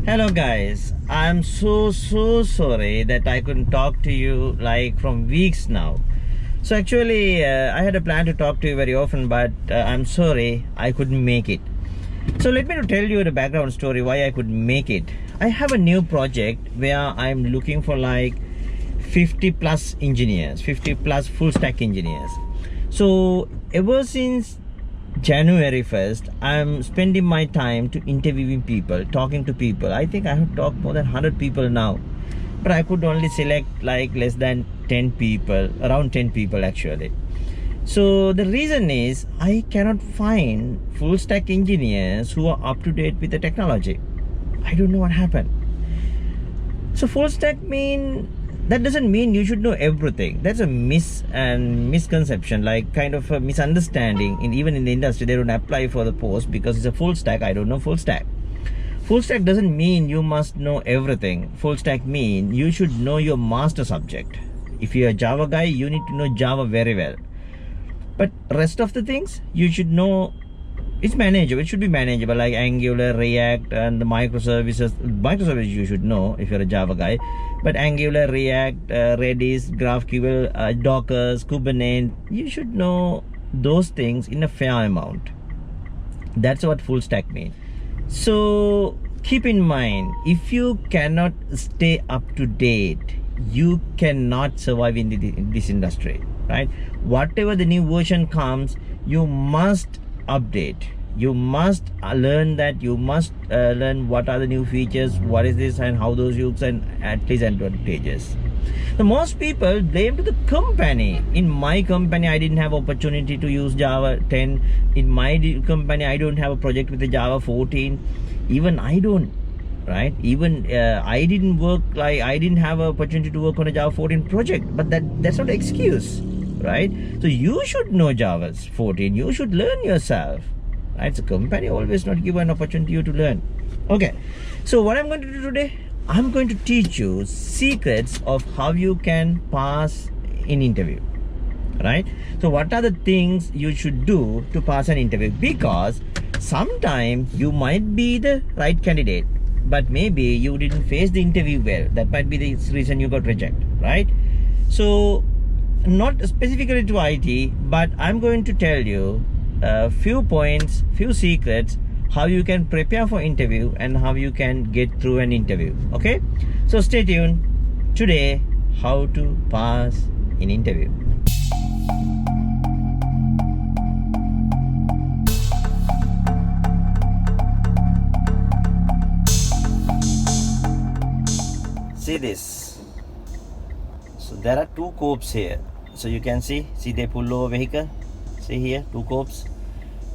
Hello guys, I'm so sorry that I couldn't talk to you like from weeks now. So actually I had a plan to talk to you very often, but I'm sorry I couldn't make it. So let me to tell you the background story why I couldn't make it. I have a new project where I'm looking for like 50 plus engineers, 50 plus full stack engineers. So ever since January 1st, I'm spending my time to interviewing people, talking to people. I think I have talked more than 100 people now, but I could only select like less than 10 people, around 10 people actually. So the reason is I cannot find full stack engineers who are up to date with the technology. I don't know what happened. So full stack that doesn't mean you should know everything. That's a misconception, like kind of a misunderstanding. Even in the industry, they don't apply for the post because it's a full stack. I don't know full stack. Full stack doesn't mean you must know everything. Full stack mean you should know your master subject. If you're a Java guy, you need to know Java very well. But rest of the things you should know. It's manageable. It should be manageable, like Angular, React, and the microservices. Microservices you should know if you're a Java guy. But Angular, React, Redis, GraphQL, Docker, Kubernetes, you should know those things in a fair amount. That's what full stack means. So keep in mind, if you cannot stay up to date, you cannot survive in this industry, right? Whatever the new version comes, you must update. You must learn that. You must learn what are the new features, what is this, and how those use, and at least advantages. So most people blame to the company. In my company, I didn't have opportunity to use Java 10. In my company, I don't have a project with the Java 14. Even I don't, right? Even I didn't work, like I didn't have an opportunity to work on a Java 14 project. But that's not an excuse, right? So you should know Java 14. You should learn yourself, right? So company always not give an opportunity you to learn. Okay, so what I'm going to do today, I'm going to teach you secrets of how you can pass in interview, right? So what are the things you should do to pass an interview? Because sometimes you might be the right candidate, but maybe you didn't face the interview well. That might be the reason you got rejected, right? So not specifically to IT, but I'm going to tell you a few points, few secrets, how you can prepare for interview and how you can get through an interview. Okay, so stay tuned. Today, how to pass in interview. See this. So there are two copes here. So you can see they pull over vehicle. See here, two copes.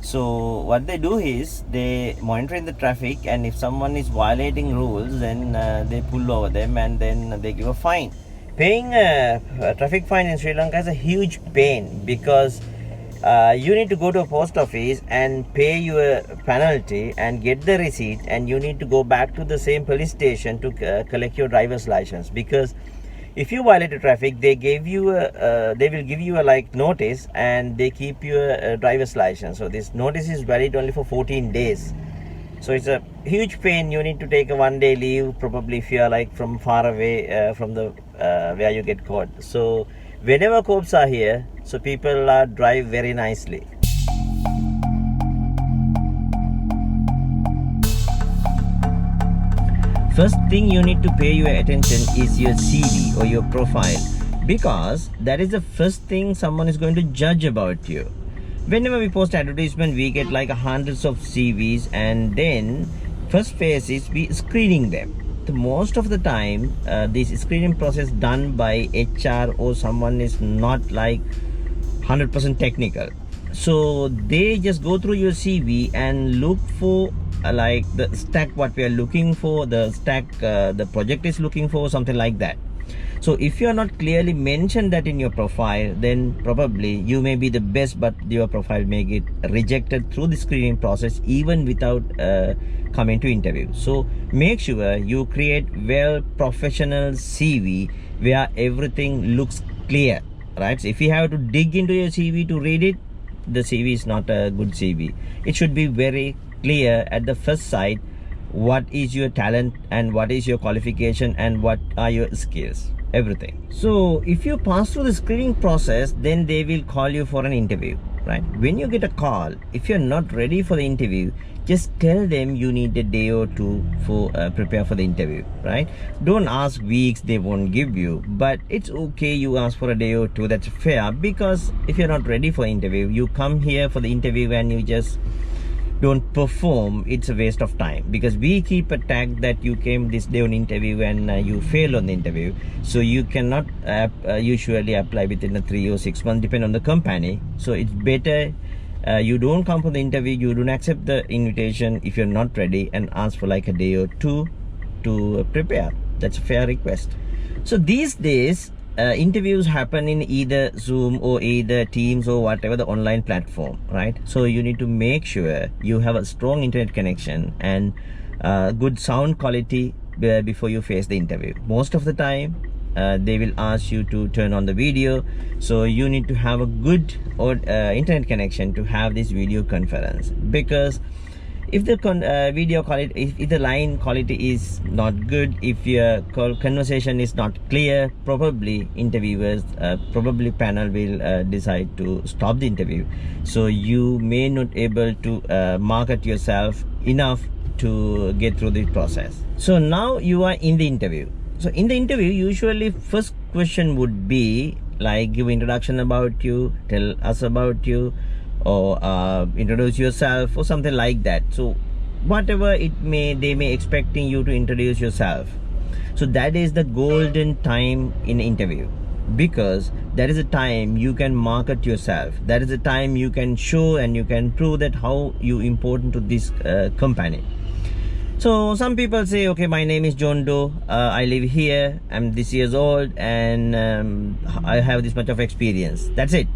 So what they do is they monitor in the traffic, and if someone is violating rules, then they pull over them and then they give a fine. Paying a traffic fine in Sri Lanka is a huge pain because you need to go to a post office and pay your penalty and get the receipt, and you need to go back to the same police station to collect your driver's license. Because if you violate the traffic, they will give you a like notice, and they keep your driver's license. So this notice is valid only for 14 days. So it's a huge pain. You need to take a 1 day leave, probably if you are like from far away from the where you get caught. So whenever cops are here, so people drive very nicely. First thing you need to pay your attention is your CV or your profile, because that is the first thing someone is going to judge about you. Whenever we post advertisement, we get like hundreds of CVs, and then first phase is we screening them. The most of the time, this screening process done by HR or someone is not like 100% technical. So they just go through your CV and look for like the stack what we are looking for, the stack the project is looking for, something like that. So if you are not clearly mentioned that in your profile, then probably you may be the best, but your profile may get rejected through the screening process even without coming to interview. So make sure you create well professional CV where everything looks clear, right? So if you have to dig into your CV to read it, the CV is not a good CV. It should be very clear at the first sight what is your talent and what is your qualification and what are your skills, everything. So if you pass through the screening process, then they will call you for an interview, right? When you get a call, if you're not ready for the interview, just tell them you need a day or two for prepare for the interview, right? Don't ask weeks, they won't give you, but it's okay you ask for a day or two. That's fair, because if you're not ready for interview, you come here for the interview and you just don't perform, it's a waste of time, because we keep a tag that you came this day on interview and you failed on the interview. So you cannot usually apply within a 3 or 6 months, depending on the company. So it's better you don't come for the interview, you don't accept the invitation if you're not ready, and ask for like a day or two to prepare. That's a fair request. So these days interviews happen in either Zoom or either Teams or whatever the online platform, right? So you need to make sure you have a strong internet connection and good sound quality before you face the interview. Most of the time they will ask you to turn on the video, so you need to have a good internet connection to have this video conference, because if the video quality, if the line quality is not good, if your conversation is not clear, probably interviewers, probably panel will decide to stop the interview. So you may not able to market yourself enough to get through the process. So now you are in the interview. So in the interview, usually first question would be like, give introduction about you, tell us about you, or introduce yourself, or something like that. So whatever it may, they may expecting you to introduce yourself. So that is the golden time in interview, because that is a time you can market yourself. That is a time you can show and you can prove that how you important to this company. So some people say, okay, my name is John Doe, I live here, I'm this years old, and I have this much of experience. That's it.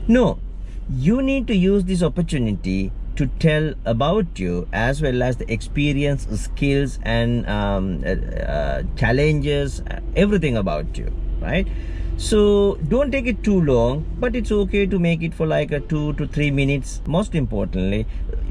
No, you need to use this opportunity to tell about you, as well as the experience, skills, and challenges, everything about you, right? So don't take it too long, but it's okay to make it for like a 2 to 3 minutes. Most importantly,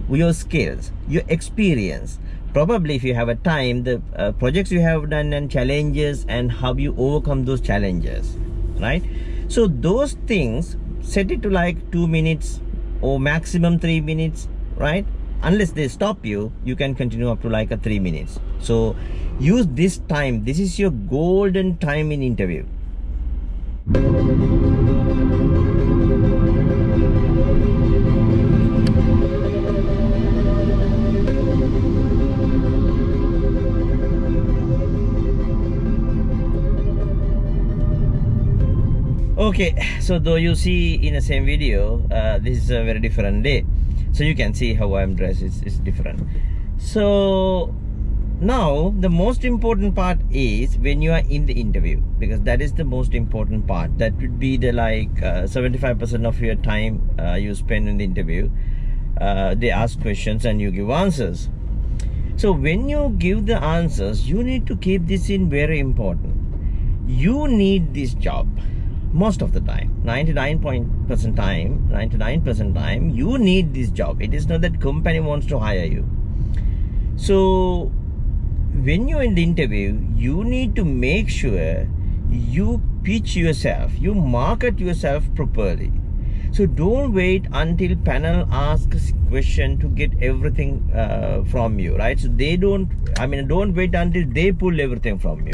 your skills, your experience, probably if you have a time, the projects you have done and challenges, and how you overcome those challenges, right? So those things, set it to like 2 minutes or maximum 3 minutes, right? Unless they stop you, you can continue up to like a 3 minutes. So use this time. This is your golden time in interview. Okay, so though you see in the same video, this is a very different day. So you can see how I'm dressed is different. So now the most important part is when you are in the interview, because that is the most important part. That would be the like 75% of your time you spend in the interview. They ask questions and you give answers. So when you give the answers, you need to keep this in very important. You need this job. Most of the time, 99% time, you need this job. It is not that company wants to hire you. So when you're in the interview, you need to make sure you pitch yourself, you market yourself properly. So don't wait until panel asks question to get everything from you, right? So they don't wait until they pull everything from you.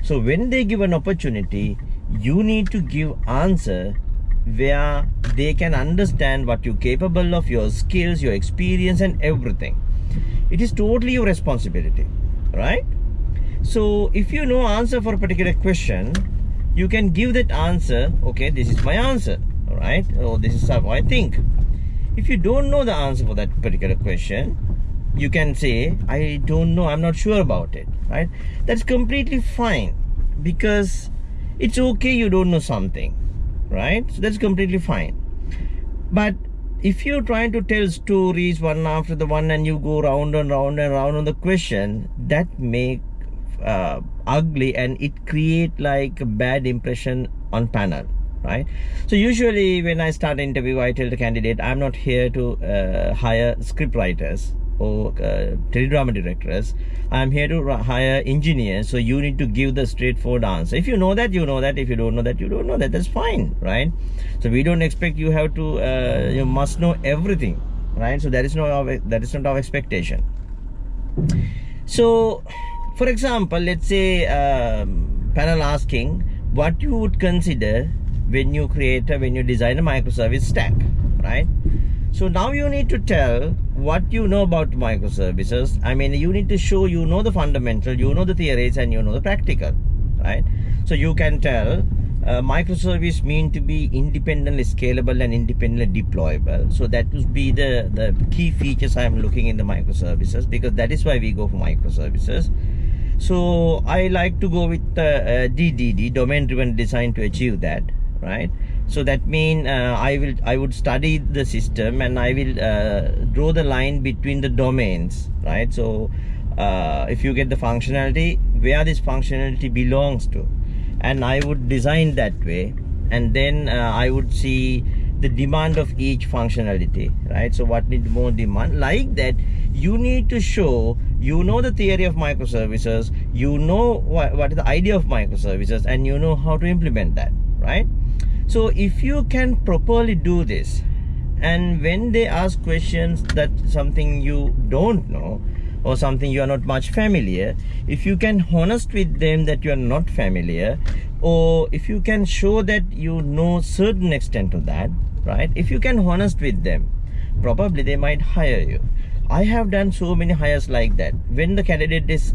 So when they give an opportunity, you need to give answer where they can understand what you're capable of, your skills, your experience, and everything. It is totally your responsibility, right? So if you know answer for a particular question, you can give that answer. Okay, this is my answer, all right? Oh, this is how I think. If you don't know the answer for that particular question, you can say, I don't know, I'm not sure about it, right? That's completely fine, because it's okay you don't know something, right? So that's completely fine. But if you're trying to tell stories one after the one and you go round and round and round on the question, that make ugly, and it create like a bad impression on panel, right? So usually when I start an interview, I tell the candidate, I'm not here to hire script writers. or teledrama directors. I'm here to hire engineers, so you need to give the straightforward answer. If you know that, you know that. If you don't know that, you don't know that. That's fine, right? So we don't expect you have to you must know everything, right? So that is not our expectation. So for example, let's say panel asking what you would consider when you design a microservice stack, right? So now you need to tell what you know about microservices. I mean, you need to show you know the fundamental, you know the theories, and you know the practical, right? So you can tell microservice mean to be independently scalable and independently deployable. So that would be the key features I'm looking in the microservices, because that is why we go for microservices. So I like to go with DDD, domain driven design, to achieve that, right? So that means I would study the system, and I will draw the line between the domains, right? So if you get the functionality, where this functionality belongs to, and I would design that way, and then I would see the demand of each functionality, right? So what needs more demand, like that. You need to show you know the theory of microservices, you know what is the idea of microservices, and you know how to implement that, right? So if you can properly do this, and when they ask questions that something you don't know or something you are not much familiar, if you can honest with them that you are not familiar, or if you can show that you know certain extent of that, right? If you can honest with them, probably they might hire you. I have done so many hires like that. When the candidate is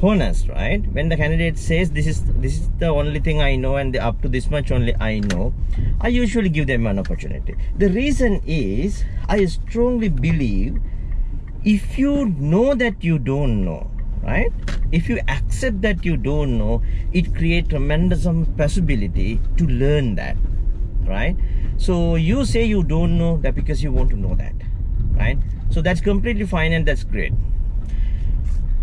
honest, right? When the candidate says this is the only thing I know, and up to this much only I know, I usually give them an opportunity. The reason is, I strongly believe if you know that you don't know, right? If you accept that you don't know, it creates tremendous possibility to learn that, right? So you say you don't know that because you want to know that, right? So that's completely fine, and that's great.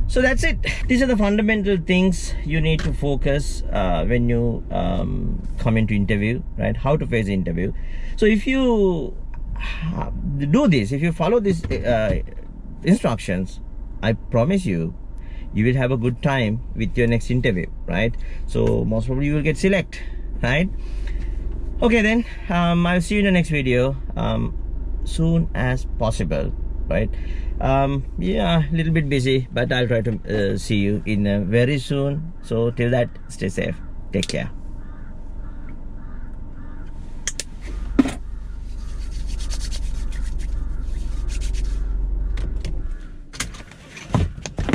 So that's it. These are the fundamental things you need to focus when you come into interview, right? How to face the interview. So if you do this, if you follow these instructions, I promise you, you will have a good time with your next interview, right? So most probably you will get select, right? Okay then, I'll see you in the next video soon as possible, right? Yeah, a little bit busy, but I'll try to see you in very soon. So till that, stay safe, take care.